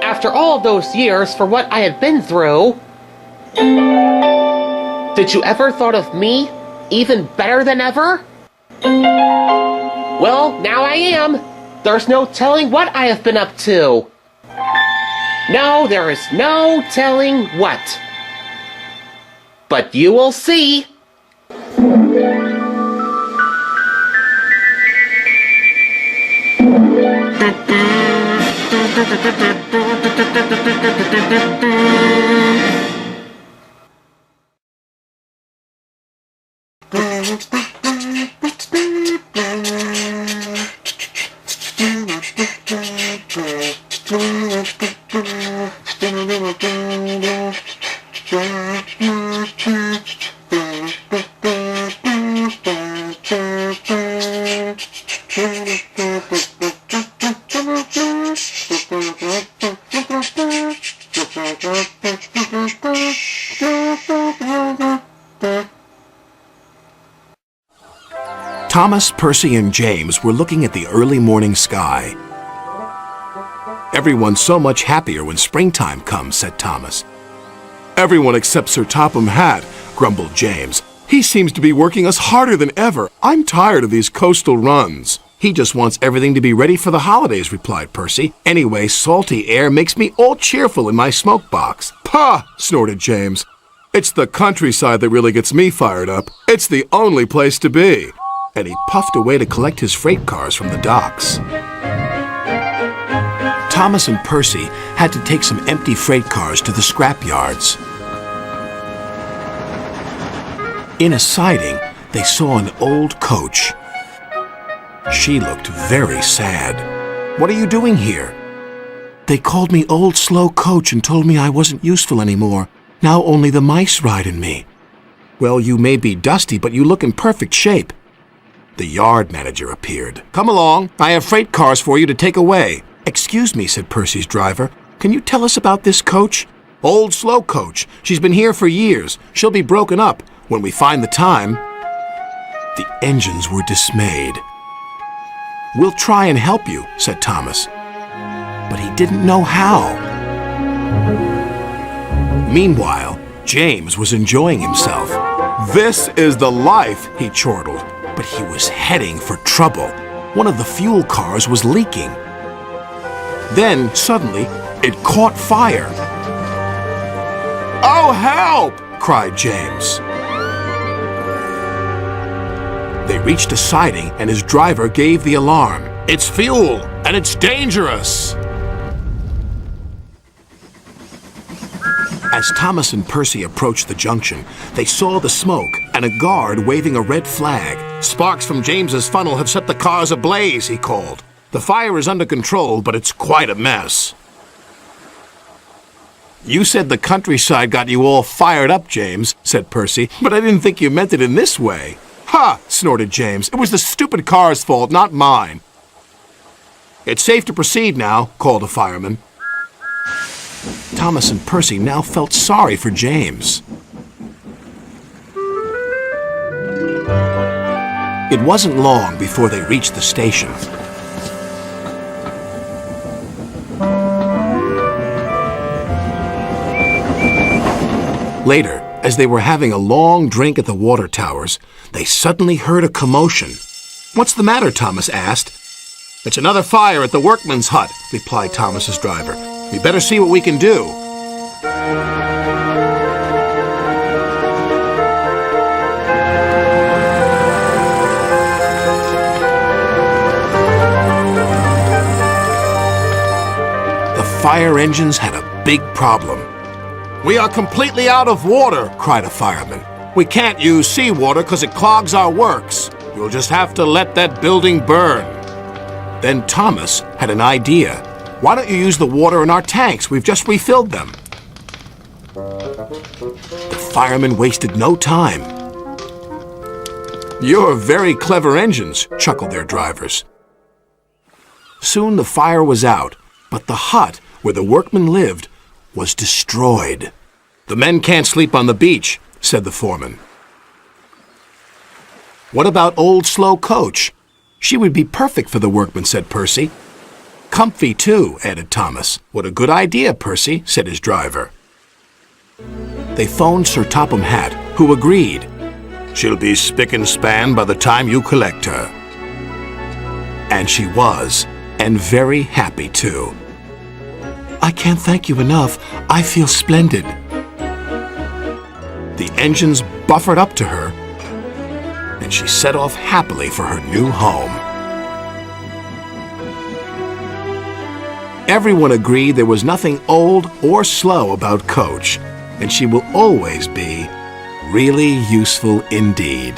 after all those years for what I had been through. Did you ever thought of me even better than ever? Well, now I am. There's no telling what I have been up to. No, there is no telling what. But you will see. Thomas, Percy, and James were looking at the early morning sky. "Everyone's so much happier when springtime comes," said Thomas. "Everyone except Sir Topham Hatt," grumbled James. "He seems to be working us harder than ever. I'm tired of these coastal runs." "He just wants everything to be ready for the holidays," replied Percy. "Anyway, salty air makes me all cheerful in my smoke box." "Pah!" snorted James. "It's the countryside that really gets me fired up. It's the only place to be." And he puffed away to collect his freight cars from the docks. Thomas and Percy had to take some empty freight cars to the scrap yards. In a siding, they saw an old coach. She looked very sad. "What are you doing here?" "They called me Old Slow Coach and told me I wasn't useful anymore. Now only the mice ride in me." "Well, you may be dusty, but you look in perfect shape." The yard manager appeared. "Come along. I have freight cars for you to take away." "Excuse me," said Percy's driver. "Can you tell us about this coach?" "Old Slow Coach. She's been here for years. She'll be broken up when we find the time." The engines were dismayed. "We'll try and help you," said Thomas. But he didn't know how. Meanwhile, James was enjoying himself. "This is the life," he chortled. But he was heading for trouble. One of the fuel cars was leaking. Then, suddenly, it caught fire. "Oh, help!" cried James. They reached a siding, and his driver gave the alarm. "It's fuel, and it's dangerous!" As Thomas and Percy approached the junction, they saw the smoke and a guard waving a red flag. "Sparks from James's funnel have set the cars ablaze," he called. "The fire is under control, but it's quite a mess." "You said the countryside got you all fired up, James," said Percy, "but I didn't think you meant it in this way." "Ha!" snorted James. "It was the stupid car's fault, not mine." "It's safe to proceed now," called a fireman. Thomas and Percy now felt sorry for James. It wasn't long before they reached the station. Later, as they were having a long drink at the water towers, they suddenly heard a commotion. "What's the matter?" Thomas asked. "It's another fire at the workman's hut," replied Thomas's driver. "We better see what we can do." The fire engines had a big problem. "We are completely out of water," cried a fireman. "We can't use seawater because it clogs our works. You'll just have to let that building burn." Then Thomas had an idea. "Why don't you use the water in our tanks? We've just refilled them." The firemen wasted no time. "You're very clever engines," chuckled their drivers. Soon the fire was out, but the hut where the workmen lived was destroyed. "The men can't sleep on the beach," said the foreman. "What about Old Slow Coach? She would be perfect for the workmen," said Percy. Comfy, too, added Thomas. What a good idea, Percy, said his driver. They phoned Sir Topham Hatt, who agreed. She'll be spick and span by the time you collect her. And she was, and very happy, too. I can't thank you enough. I feel splendid. The engines buffered up to her, and she set off happily for her new home. Everyone agreed there was nothing old or slow about Coach, and she will always be really useful indeed.